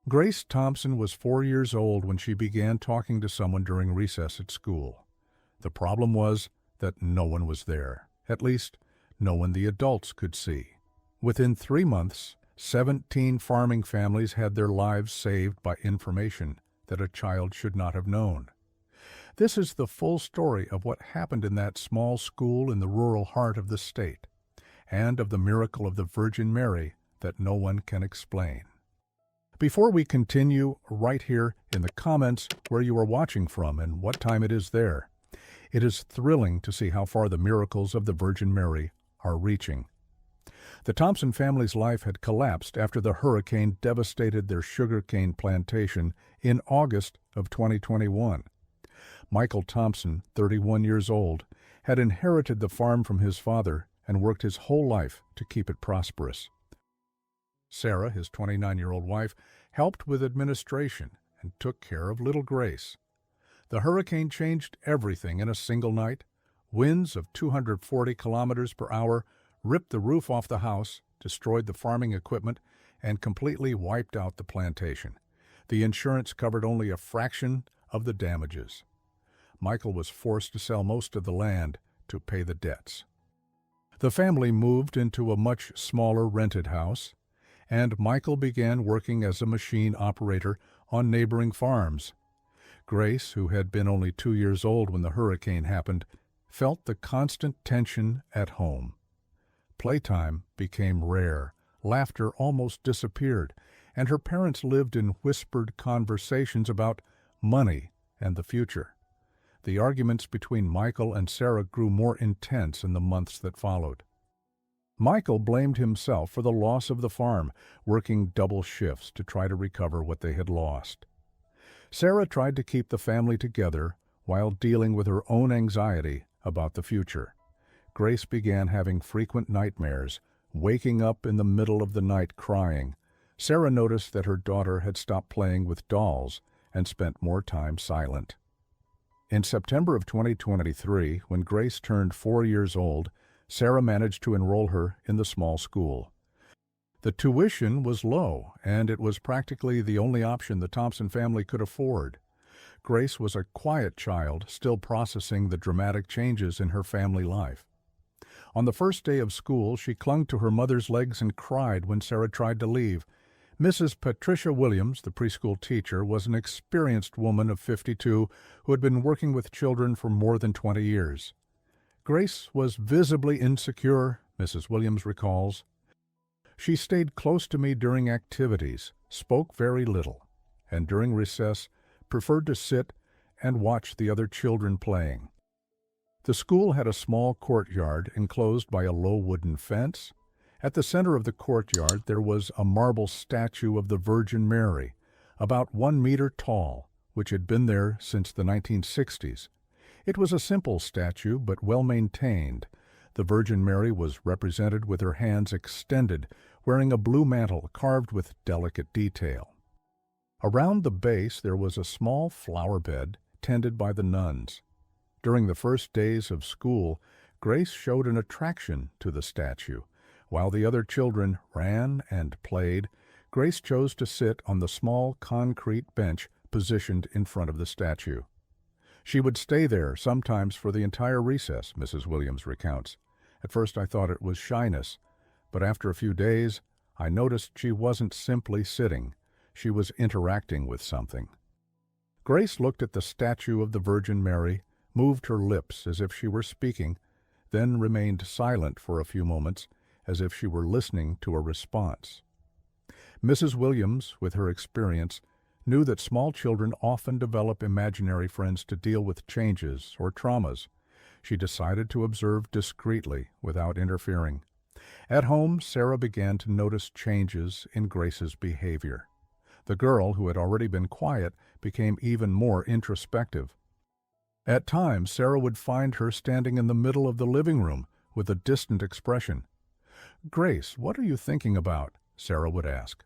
Grace Thompson was 4 years old when she began talking to someone during recess at school. The problem was that no one was there, at least no one the adults could see. Within 3 months, 17 farming families had their lives saved by information that a child should not have known. This is the full story of what happened in that small school in the rural heart of the state, and of the miracle of the Virgin Mary that no one can explain. Before we continue, write here in the comments where you are watching from and what time it is there. It is thrilling to see how far the miracles of the Virgin Mary are reaching. The Thompson family's life had collapsed after the hurricane devastated their sugarcane plantation in August of 2021. Michael Thompson, 31 years old, had inherited the farm from his father and worked his whole life to keep it prosperous. Sarah, his 29-year-old wife, helped with administration and took care of little Grace. The hurricane changed everything in a single night. Winds of 240 kilometers per hour ripped the roof off the house, destroyed the farming equipment, and completely wiped out the plantation. The insurance covered only a fraction of the damages. Michael was forced to sell most of the land to pay the debts. The family moved into a much smaller rented house, and Michael began working as a machine operator on neighboring farms. Grace, who had been only 2 years old when the hurricane happened, felt the constant tension at home. Playtime became rare, laughter almost disappeared, and her parents lived in whispered conversations about money and the future. The arguments between Michael and Sarah grew more intense in the months that followed. Michael blamed himself for the loss of the farm, working double shifts to try to recover what they had lost. Sarah tried to keep the family together while dealing with her own anxiety about the future. Grace began having frequent nightmares, waking up in the middle of the night crying. Sarah noticed that her daughter had stopped playing with dolls and spent more time silent. In September of 2023, when Grace turned 4 years old, Sarah managed to enroll her in the small school. The tuition was low, and it was practically the only option the Thompson family could afford. Grace was a quiet child, still processing the dramatic changes in her family life. On the first day of school, she clung to her mother's legs and cried when Sarah tried to leave. Mrs. Patricia Williams, the preschool teacher, was an experienced woman of 52 who had been working with children for more than 20 years. Grace was visibly insecure, Mrs. Williams recalls. She stayed close to me during activities, spoke very little, and during recess preferred to sit and watch the other children playing. The school had a small courtyard enclosed by a low wooden fence. At the center of the courtyard there was a marble statue of the Virgin Mary, about 1 meter tall, which had been there since the 1960s. It was a simple statue, but well-maintained. The Virgin Mary was represented with her hands extended, wearing a blue mantle carved with delicate detail. Around the base there was a small flower bed tended by the nuns. During the first days of school, Grace showed an attraction to the statue. While the other children ran and played, Grace chose to sit on the small concrete bench positioned in front of the statue. She would stay there, sometimes for the entire recess, Mrs. Williams recounts. At first I thought it was shyness, but after a few days, I noticed she wasn't simply sitting. She was interacting with something. Grace looked at the statue of the Virgin Mary, moved her lips as if she were speaking, then remained silent for a few moments, as if she were listening to a response. Mrs. Williams, with her experience, knew that small children often develop imaginary friends to deal with changes or traumas. She decided to observe discreetly, without interfering. At home, Sarah began to notice changes in Grace's behavior. The girl, who had already been quiet, became even more introspective. At times, Sarah would find her standing in the middle of the living room with a distant expression. "Grace, what are you thinking about?" Sarah would ask.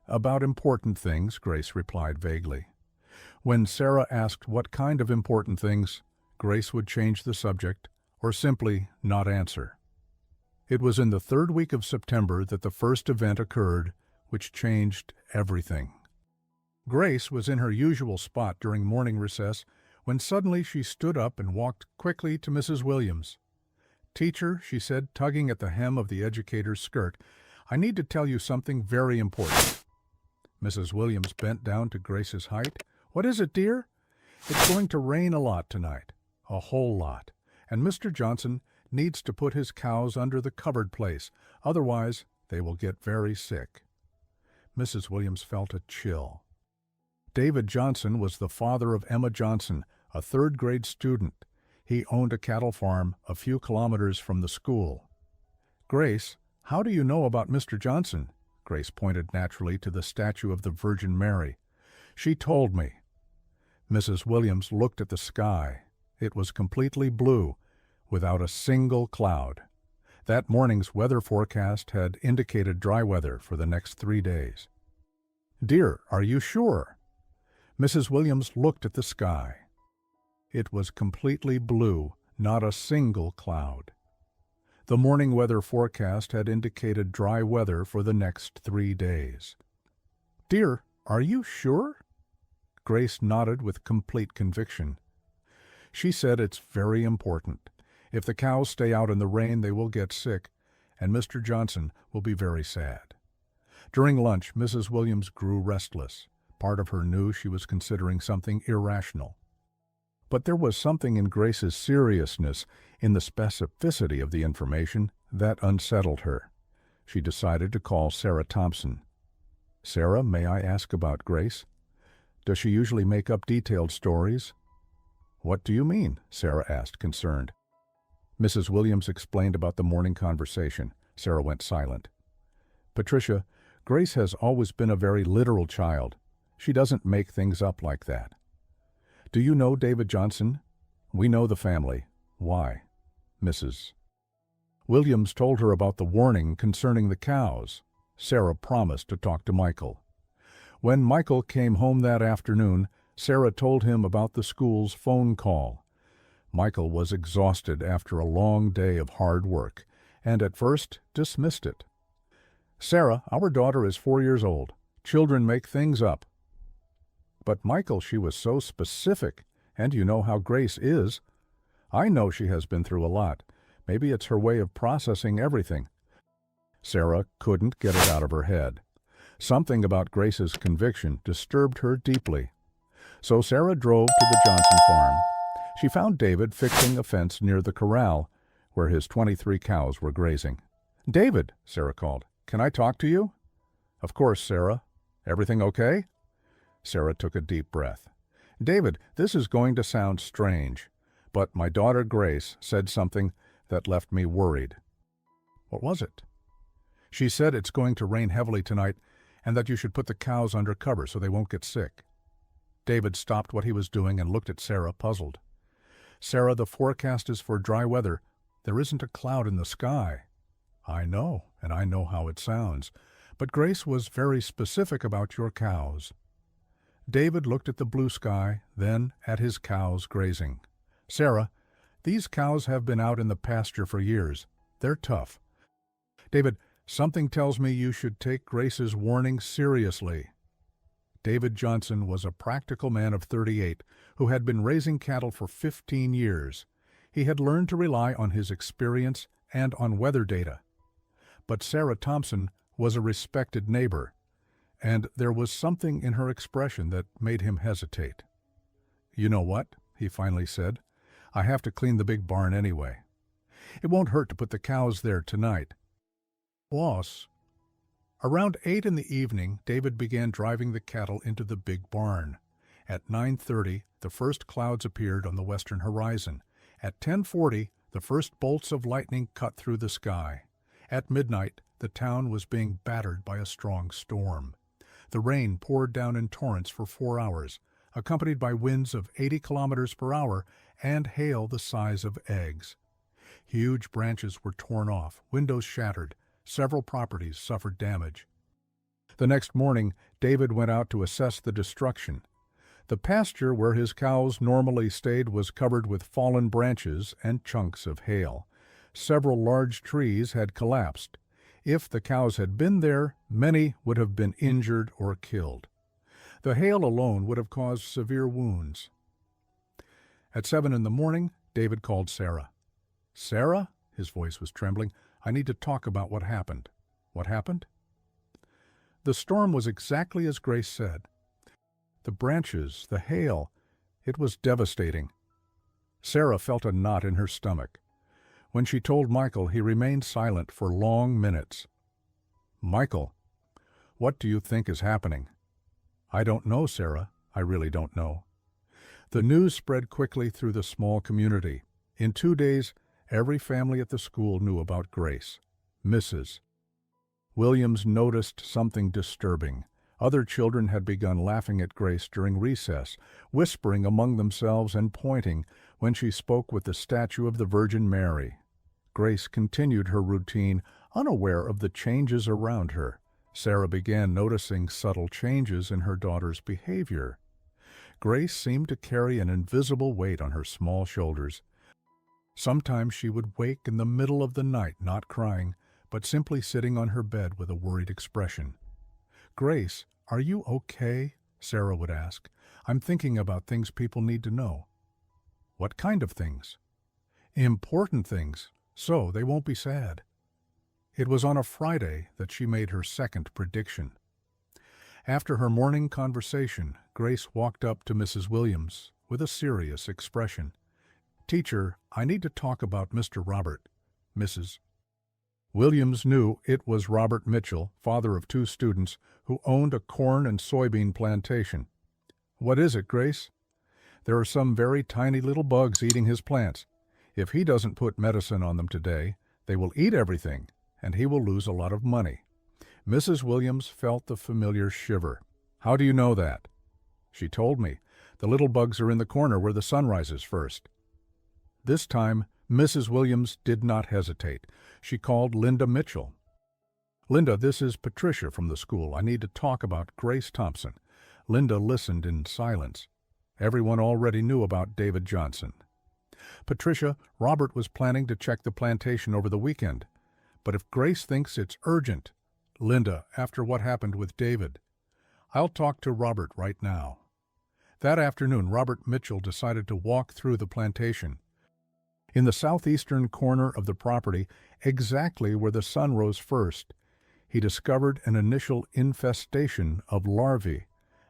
"About important things," Grace replied vaguely. When Sarah asked what kind of important things, Grace would change the subject or simply not answer. It was in the third week of September that the first event occurred which changed everything. Grace was in her usual spot during morning recess when suddenly she stood up and walked quickly to Mrs. Williams. "Teacher," she said, tugging at the hem of the educator's skirt, "I need to tell you something very important." Mrs. Williams bent down to Grace's height. "What is it, dear?" "It's going to rain a lot tonight, a whole lot, and Mr. Johnson needs to put his cows under the covered place, otherwise they will get very sick." Mrs. Williams felt a chill. David Johnson was the father of Emma Johnson, a third-grade student. He owned a cattle farm a few kilometers from the school. "Grace, how do you know about Mr. Johnson?" Grace pointed naturally to the statue of the Virgin Mary. "She told me." Mrs. Williams looked at the sky. It was completely blue, without a single cloud. That morning's weather forecast had indicated dry weather for the next 3 days. "Dear, are you sure?" Mrs. Williams looked at the sky. It was completely blue, not a single cloud. The morning weather forecast had indicated dry weather for the next 3 days. "Dear, are you sure?" Grace nodded with complete conviction. She said, "It's very important. If the cows stay out in the rain, they will get sick, and Mr. Johnson will be very sad." During lunch, Mrs. Williams grew restless. Part of her knew she was considering something irrational. But there was something in Grace's seriousness, in the specificity of the information, that unsettled her. She decided to call Sarah Thompson. "Sarah, may I ask about Grace? Does she usually make up detailed stories?" "What do you mean?" Sarah asked, concerned. Mrs. Williams explained about the morning conversation. Sarah went silent. "Patricia, Grace has always been a very literal child. She doesn't make things up like that." "Do you know David Johnson?" "We know the family." "Why?" Mrs. Williams told her about the warning concerning the cows. Sarah promised to talk to Michael. When Michael came home that afternoon, Sarah told him about the school's phone call. Michael was exhausted after a long day of hard work, and at first dismissed it. "Sarah, our daughter is 4 years old. Children make things up." "But Michael, she was so specific, and you know how Grace is." "I know she has been through a lot. Maybe it's her way of processing everything." Sarah couldn't get it out of her head. Something about Grace's conviction disturbed her deeply. So Sarah drove to the Johnson farm. She found David fixing a fence near the corral, where his 23 cows were grazing. "David," Sarah called, "can I talk to you?" "Of course, Sarah. Everything okay?" Sarah took a deep breath. "David, this is going to sound strange, but my daughter Grace said something that left me worried." "What was it?" "She said it's going to rain heavily tonight and that you should put the cows under cover so they won't get sick." David stopped what he was doing and looked at Sarah, puzzled. "Sarah, the forecast is for dry weather. There isn't a cloud in the sky." "I know, and I know how it sounds. But Grace was very specific about your cows." David looked at the blue sky, then at his cows grazing. "Sarah, these cows have been out in the pasture for years. They're tough. David, something tells me you should take Grace's warning seriously." David Johnson was a practical man of 38 who had been raising cattle for 15 years. He had learned to rely on his experience and on weather data. But Sarah Thompson was a respected neighbor, and there was something in her expression that made him hesitate. "You know what?" he finally said. "I have to clean the big barn anyway. It won't hurt to put the cows there tonight." "Boss." Around 8 in the evening, David began driving the cattle into the big barn. At 9:30, the first clouds appeared on the western horizon. At 10:40, the first bolts of lightning cut through the sky. At midnight, the town was being battered by a strong storm. The rain poured down in torrents for 4 hours, accompanied by winds of 80 kilometers per hour and hail the size of eggs. Huge branches were torn off, windows shattered. Several properties suffered damage. The next morning, David went out to assess the destruction. The pasture where his cows normally stayed was covered with fallen branches and chunks of hail. Several large trees had collapsed. If the cows had been there, many would have been injured or killed. The hail alone would have caused severe wounds. At 7 in the morning, David called Sarah. "Sarah?" His voice was trembling. "I need to talk about what happened." "What happened?" The storm was exactly as Grace said. The branches, the hail, it was devastating. Sarah felt a knot in her stomach. When she told Michael, he remained silent for long minutes. "Michael, what do you think is happening?" "I don't know, Sarah. I really don't know." The news spread quickly through the small community. In 2 days, every family at the school knew about Grace. Mrs. Williams noticed something disturbing. Other children had begun laughing at Grace during recess, whispering among themselves and pointing when she spoke with the statue of the Virgin Mary. Grace continued her routine, unaware of the changes around her. Sarah began noticing subtle changes in her daughter's behavior. Grace seemed to carry an invisible weight on her small shoulders. Sometimes she would wake in the middle of the night, not crying, but simply sitting on her bed with a worried expression. "Grace, are you okay?" Sarah would ask. "I'm thinking about things people need to know." "What kind of things?" "Important things, so they won't be sad." It was on a Friday that she made her second prediction. After her morning conversation, Grace walked up to Mrs. Williams with a serious expression. "Teacher, I need to talk about Mr. Robert." Mrs. Williams knew it was Robert Mitchell, father of 2 students, who owned a corn and soybean plantation. "What is it, Grace?" "There are some very tiny little bugs eating his plants. If he doesn't put medicine on them today, they will eat everything, and he will lose a lot of money." Mrs. Williams felt the familiar shiver. "How do you know that?" "She told me. The little bugs are in the corner where the sun rises first." This time, Mrs. Williams did not hesitate. She called Linda Mitchell. "Linda, this is Patricia from the school. I need to talk about Grace Thompson." Linda listened in silence. Everyone already knew about David Johnson. "Patricia, Robert was planning to check the plantation over the weekend. But if Grace thinks it's urgent—" "Linda, after what happened with David." "I'll talk to Robert right now." That afternoon, Robert Mitchell decided to walk through the plantation. In the southeastern corner of the property, exactly where the sun rose first, he discovered an initial infestation of larvae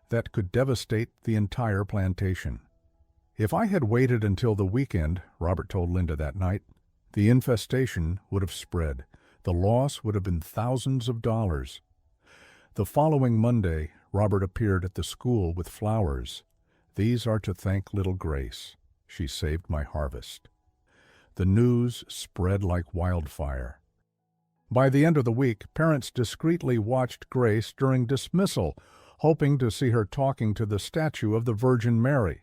that could devastate the entire plantation. "If I had waited until the weekend," Robert told Linda that night, "the infestation would have spread. The loss would have been thousands of dollars." The following Monday, Robert appeared at the school with flowers. "These are to thank little Grace. She saved my harvest." The news spread like wildfire. By the end of the week, parents discreetly watched Grace during dismissal, hoping to see her talking to the statue of the Virgin Mary.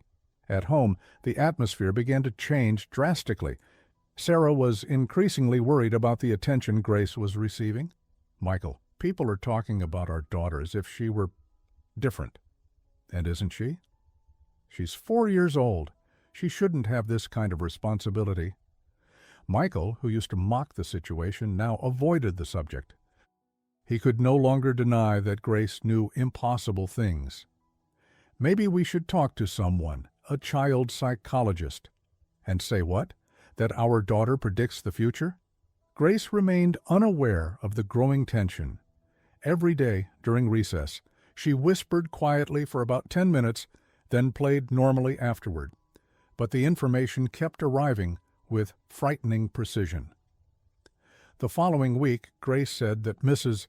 At home, the atmosphere began to change drastically. Sarah was increasingly worried about the attention Grace was receiving. "Michael, people are talking about our daughter as if she were different." "And isn't she?" "She's 4 years old. She shouldn't have this kind of responsibility." Michael, who used to mock the situation, now avoided the subject. He could no longer deny that Grace knew impossible things. "Maybe we should talk to someone, a child psychologist." "And say what? That our daughter predicts the future?" Grace remained unaware of the growing tension. Every day during recess, she whispered quietly for about 10 minutes, then played normally afterward. But the information kept arriving with frightening precision. The following week, Grace said that Mrs.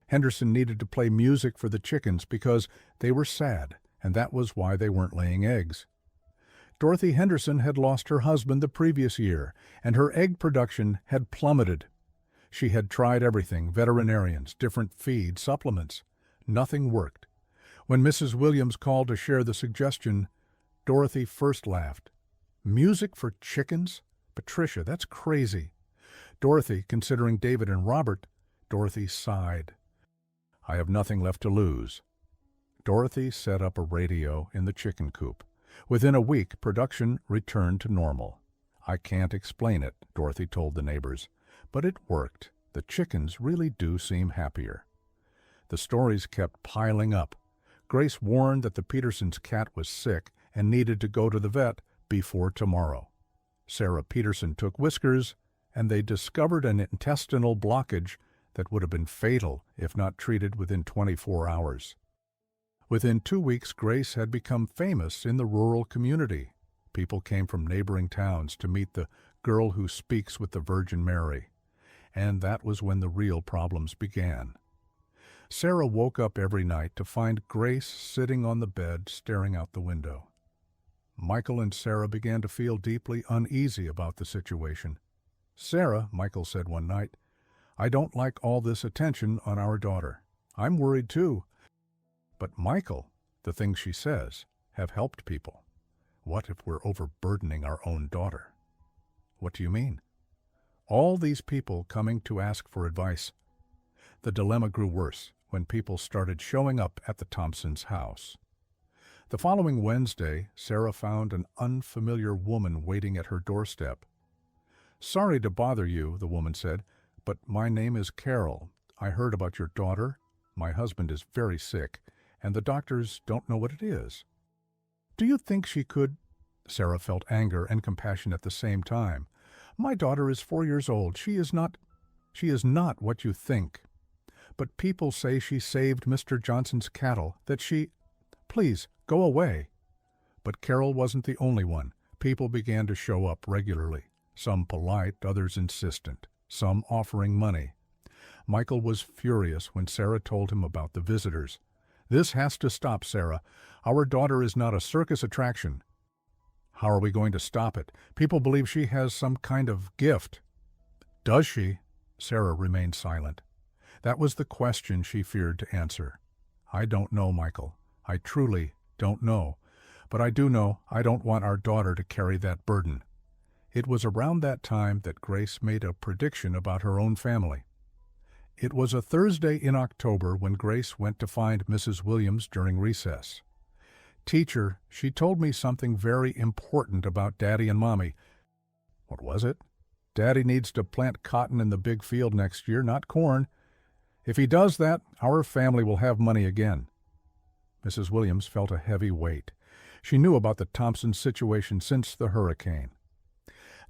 Henderson needed to play music for the chickens because they were sad, and that was why they weren't laying eggs. Dorothy Henderson had lost her husband the previous year, and her egg production had plummeted. She had tried everything, veterinarians, different feed, supplements. Nothing worked. When Mrs. Williams called to share the suggestion, Dorothy first laughed. "Music for chickens? Patricia, that's crazy." Dorothy, considering David and Robert, Dorothy sighed. "I have nothing left to lose." Dorothy set up a radio in the chicken coop. Within a week, production returned to normal. "I can't explain it," Dorothy told the neighbors, "but it worked. The chickens really do seem happier." The stories kept piling up. Grace warned that the Petersons' cat was sick and needed to go to the vet before tomorrow. Sarah Peterson took Whiskers, and they discovered an intestinal blockage that would have been fatal if not treated within 24 hours. Within 2 weeks, Grace had become famous in the rural community. People came from neighboring towns to meet the girl who speaks with the Virgin Mary. And that was when the real problems began. Sarah woke up every night to find Grace sitting on the bed staring out the window. Michael and Sarah began to feel deeply uneasy about the situation. "Sarah," Michael said one night, "I don't like all this attention on our daughter. I'm worried too." "But Michael, the things she says have helped people. What if we're overburdening our own daughter?" "What do you mean?" "All these people coming to ask for advice." The dilemma grew worse when people started showing up at the Thompsons' house. The following Wednesday, Sarah found an unfamiliar woman waiting at her doorstep. "Sorry to bother you," the woman said, "but my name is Carol. I heard about your daughter. My husband is very sick, and the doctors don't know what it is. Do you think she could—" Sarah felt anger and compassion at the same time. "My daughter is 4 years old. She is not what you think. But people say she saved Mr. Johnson's cattle, that she— Please, go away." But Carol wasn't the only one. People began to show up regularly, some polite, others insistent, some offering money. Michael was furious when Sarah told him about the visitors. "This has to stop, Sarah. Our daughter is not a circus attraction." "How are we going to stop it? People believe she has some kind of gift." "Does she?" Sarah remained silent. That was the question she feared to answer. "I don't know, Michael. I truly don't know. But I do know I don't want our daughter to carry that burden." It was around that time that Grace made a prediction about her own family. It was a Thursday in October when Grace went to find Mrs. Williams during recess. "Teacher, she told me something very important about Daddy and Mommy." "What was it?" "Daddy needs to plant cotton in the big field next year, not corn. If he does that, our family will have money again." Mrs. Williams felt a heavy weight. She knew about the Thompson situation since the hurricane.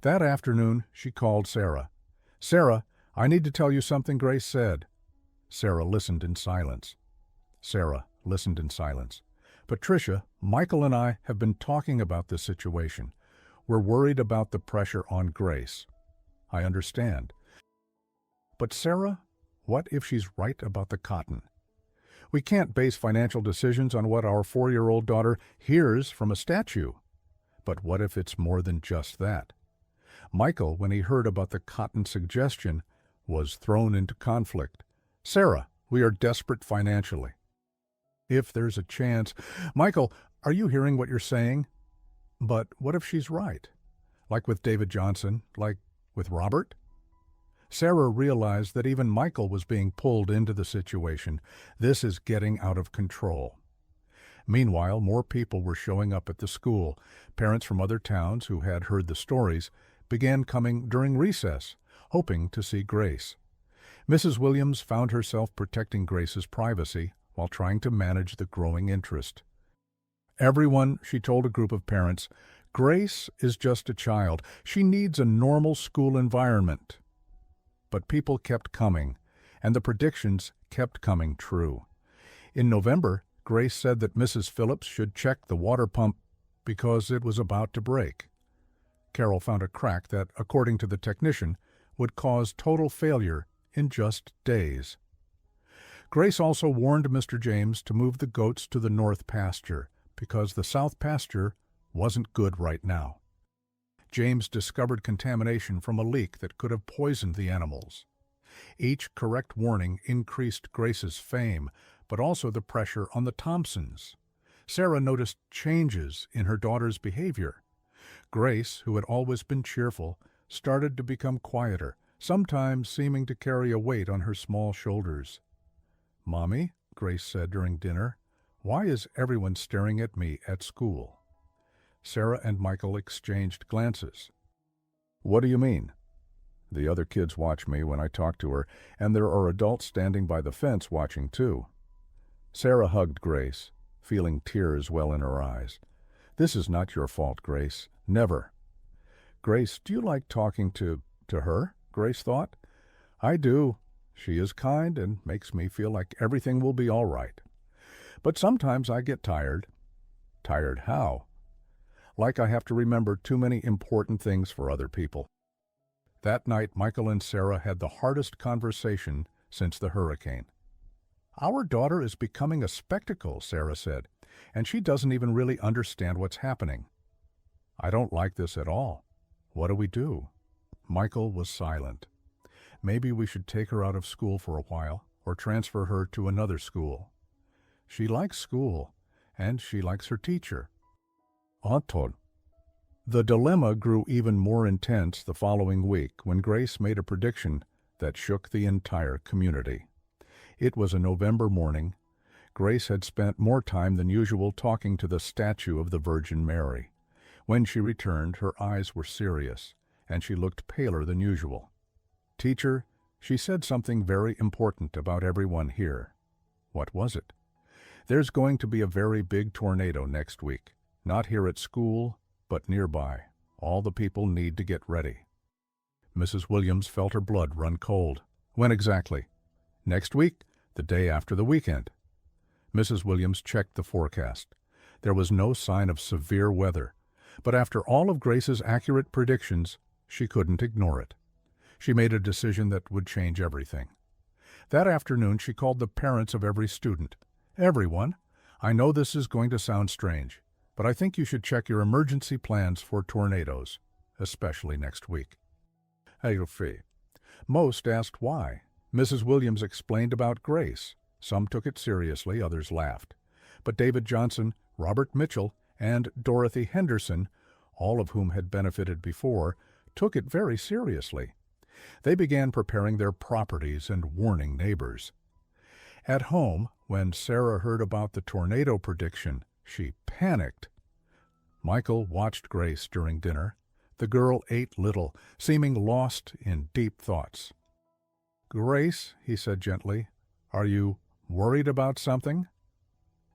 That afternoon, she called Sarah. "Sarah, I need to tell you something Grace said." Sarah listened in silence. "Patricia, Michael and I have been talking about this situation. We're worried about the pressure on Grace." "I understand. But Sarah, what if she's right about the cotton? We can't base financial decisions on what our 4-year-old daughter hears from a statue. But what if it's more than just that?" Michael, when he heard about the cotton suggestion, was thrown into conflict. "Sarah, we are desperate financially. If there's a chance—" "Michael, are you hearing what you're saying?" "But what if she's right? Like with David Johnson, like with Robert?" Sarah realized that even Michael was being pulled into the situation. This is getting out of control. Meanwhile, more people were showing up at the school. Parents from other towns who had heard the stories began coming during recess, hoping to see Grace. Mrs. Williams found herself protecting Grace's privacy while trying to manage the growing interest. "Everyone," she told a group of parents, "Grace is just a child. She needs a normal school environment." But people kept coming, and the predictions kept coming true. In November, Grace said that Mrs. Phillips should check the water pump because it was about to break. Carol found a crack that, according to the technician, would cause total failure in just days. Grace also warned Mr. James to move the goats to the north pasture because the south pasture wasn't good right now. James discovered contamination from a leak that could have poisoned the animals. Each correct warning increased Grace's fame, but also the pressure on the Thompsons. Sarah noticed changes in her daughter's behavior. Grace, who had always been cheerful, started to become quieter, sometimes seeming to carry a weight on her small shoulders. "Mommy," Grace said during dinner, "why is everyone staring at me at school?" Sarah and Michael exchanged glances. "What do you mean?" "The other kids watch me when I talk to her, and there are adults standing by the fence watching too." Sarah hugged Grace. feeling tears well in her eyes. "This is not your fault, Grace. Never." "Grace, do you like talking to her?" Grace thought. "I do. She is kind and makes me feel like everything will be all right. But sometimes I get tired." "Tired how?" "Like I have to remember too many important things for other people." That night, Michael and Sarah had the hardest conversation since the hurricane. "Our daughter is becoming a spectacle," Sarah said, "and she doesn't even really understand what's happening." "I don't like this at all. What do we do?" Michael was silent. "Maybe we should take her out of school for a while, or transfer her to another school. She likes school, and she likes her teacher." Anton. The dilemma grew even more intense the following week when Grace made a prediction that shook the entire community. It was a November morning. Grace had spent more time than usual talking to the statue of the Virgin Mary. When she returned, her eyes were serious, and she looked paler than usual. "Teacher, she said something very important about everyone here." "What was it?" "There's going to be a very big tornado next week. Not here at school, but nearby. All the people need to get ready." Mrs. Williams felt her blood run cold. "When exactly?" "Next week, the day after the weekend." Mrs. Williams checked the forecast. There was no sign of severe weather, but after all of Grace's accurate predictions, she couldn't ignore it. She made a decision that would change everything. That afternoon, she called the parents of every student. "Everyone, I know this is going to sound strange, but I think you should check your emergency plans for tornadoes, especially next week." Most asked why. Mrs. Williams explained about Grace. Some took it seriously, others laughed. But David Johnson, Robert Mitchell, and Dorothy Henderson, all of whom had benefited before, took it very seriously. They began preparing their properties and warning neighbors. At home, when Sarah heard about the tornado prediction, she panicked. Michael watched Grace during dinner. The girl ate little, seeming lost in deep thoughts. "Grace," he said gently, "are you worried about something?"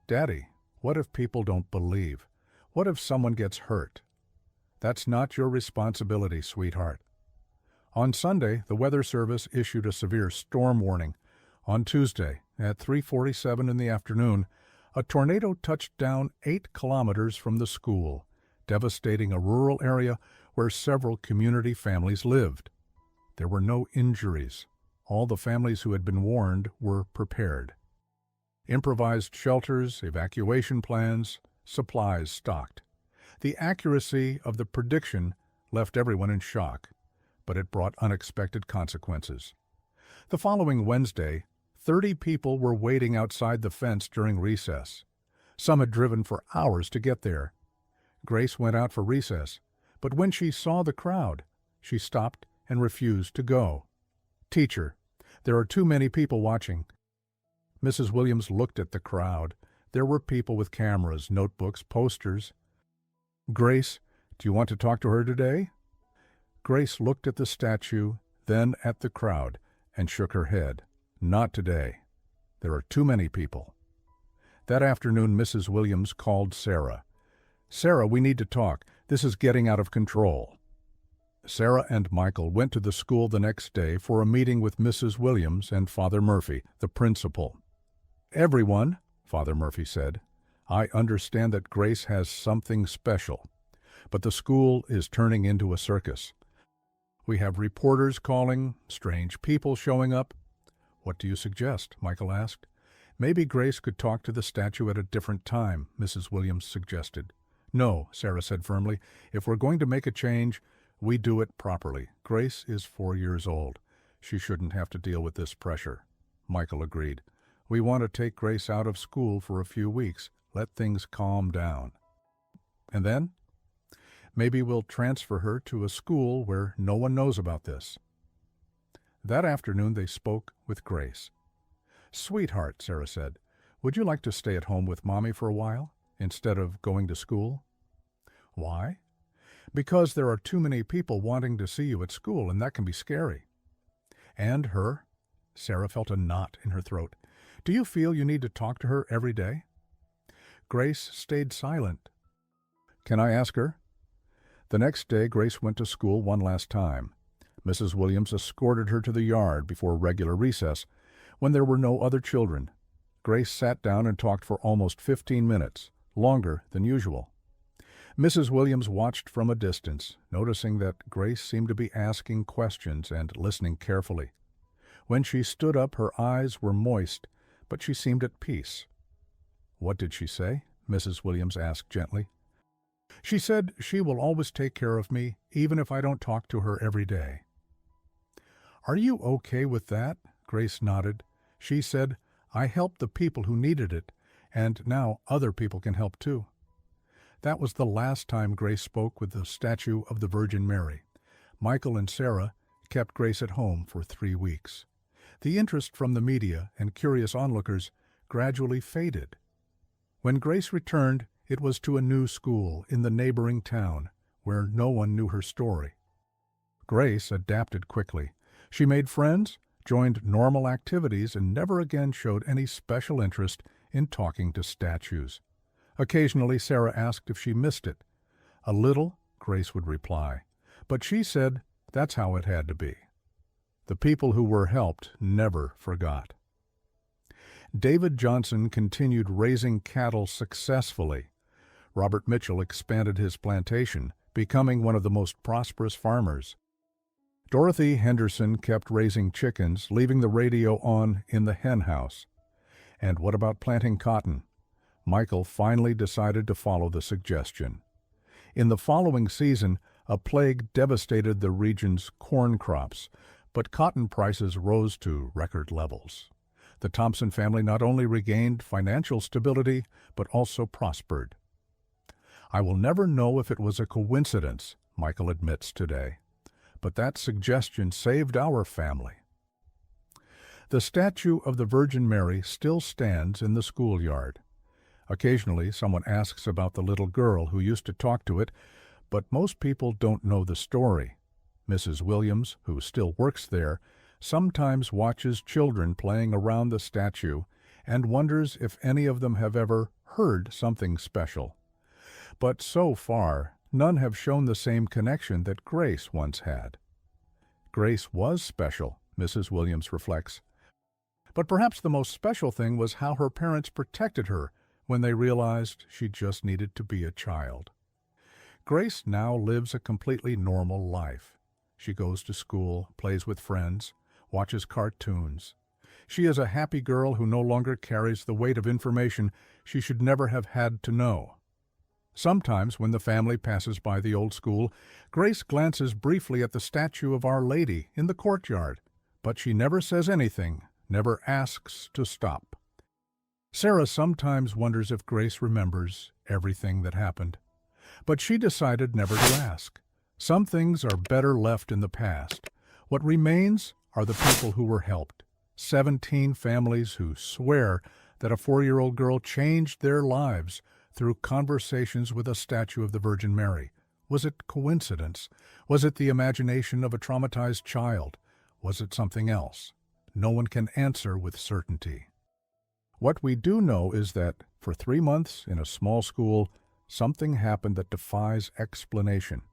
"Daddy, what if people don't believe? What if someone gets hurt?" "That's not your responsibility, sweetheart." On Sunday, the Weather Service issued a severe storm warning. On Tuesday, at 3:47 in the afternoon, a tornado touched down 8 kilometers from the school, devastating a rural area where several community families lived. There were no injuries. All the families who had been warned were prepared. Improvised shelters, evacuation plans, supplies stocked. The accuracy of the prediction left everyone in shock, but it brought unexpected consequences. The following Wednesday, 30 people were waiting outside the fence during recess. Some had driven for hours to get there. Grace went out for recess, but when she saw the crowd, she stopped and refused to go. "Teacher, there are too many people watching." Mrs. Williams looked at the crowd. There were people with cameras, notebooks, posters. "Grace, do you want to talk to her today?" Grace looked at the statue, then at the crowd, and shook her head. "Not today. There are too many people." That afternoon, Mrs. Williams called Sarah. "Sarah, we need to talk. This is getting out of control." Sarah and Michael went to the school the next day for a meeting with Mrs. Williams and Father Murphy, the principal. "Everyone," Father Murphy said, "I understand that Grace has something special, but the school is turning into a circus. We have reporters calling, strange people showing up." "What do you suggest?" Michael asked. "Maybe Grace could talk to the statue at a different time," Mrs. Williams suggested. "No," Sarah said firmly. "If we're going to make a change, we do it properly. Grace is 4 years old. She shouldn't have to deal with this pressure." Michael agreed. "We want to take Grace out of school for a few weeks. Let things calm down." "And then?" "Maybe we'll transfer her to a school where no one knows about this." That afternoon they spoke with Grace. "Sweetheart," Sarah said, "would you like to stay at home with Mommy for a while, instead of going to school?" "Why?" "Because there are too many people wanting to see you at school, and that can be scary." "And her?" Sarah felt a knot in her throat. "Do you feel you need to talk to her every day?" Grace stayed silent. "Can I ask her?" The next day, Grace went to school one last time. Mrs. Williams escorted her to the yard before regular recess, when there were no other children. Grace sat down and talked for almost 15 minutes, longer than usual. Mrs. Williams watched from a distance, noticing that Grace seemed to be asking questions and listening carefully. When she stood up, her eyes were moist, but she seemed at peace. "What did she say?" Mrs. Williams asked gently. "She said she will always take care of me, even if I don't talk to her every day." "Are you okay with that?" Grace nodded. She said, "I helped the people who needed it, and now other people can help too." That was the last time Grace spoke with the statue of the Virgin Mary. Michael and Sarah kept Grace at home for 3 weeks. The interest from the media and curious onlookers gradually faded. When Grace returned, it was to a new school in the neighboring town, where no one knew her story. Grace adapted quickly. She made friends, joined normal activities, and never again showed any special interest in talking to statues. Occasionally, Sarah asked if she missed it. "A little," Grace would reply, but she said that's how it had to be. The people who were helped never forgot. David Johnson continued raising cattle successfully. Robert Mitchell expanded his plantation, becoming one of the most prosperous farmers. Dorothy Henderson kept raising chickens, leaving the radio on in the hen house. And what about planting cotton? Michael finally decided to follow the suggestion. In the following season, a plague devastated the region's corn crops, but cotton prices rose to record levels. The Thompson family not only regained financial stability, but also prospered. "I will never know if it was a coincidence," Michael admits today, "but that suggestion saved our family." The statue of the Virgin Mary still stands in the schoolyard. Occasionally, someone asks about the little girl who used to talk to it, but most people don't know the story. Mrs. Williams, who still works there, sometimes watches children playing around the statue and wonders if any of them have ever heard something special. But so far, none have shown the same connection that Grace once had. Grace was special, Mrs. Williams reflects. But perhaps the most special thing was how her parents protected her when they realized she just needed to be a child. Grace now lives a completely normal life. She goes to school, plays with friends, watches cartoons. She is a happy girl who no longer carries the weight of information she should never have had to know. Sometimes, when the family passes by the old school, Grace glances briefly at the statue of Our Lady in the courtyard, but she never says anything, never asks to stop. Sarah sometimes wonders if Grace remembers everything that happened, but she decided never to ask. Some things are better left in the past. What remains are the people who were helped. 17 families who swear that a 4-year-old girl changed their lives through conversations with a statue of the Virgin Mary. Was it coincidence? Was it the imagination of a traumatized child? Was it something else? No one can answer with certainty. What we do know is that, for 3 months in a small school, something happened that defies explanation.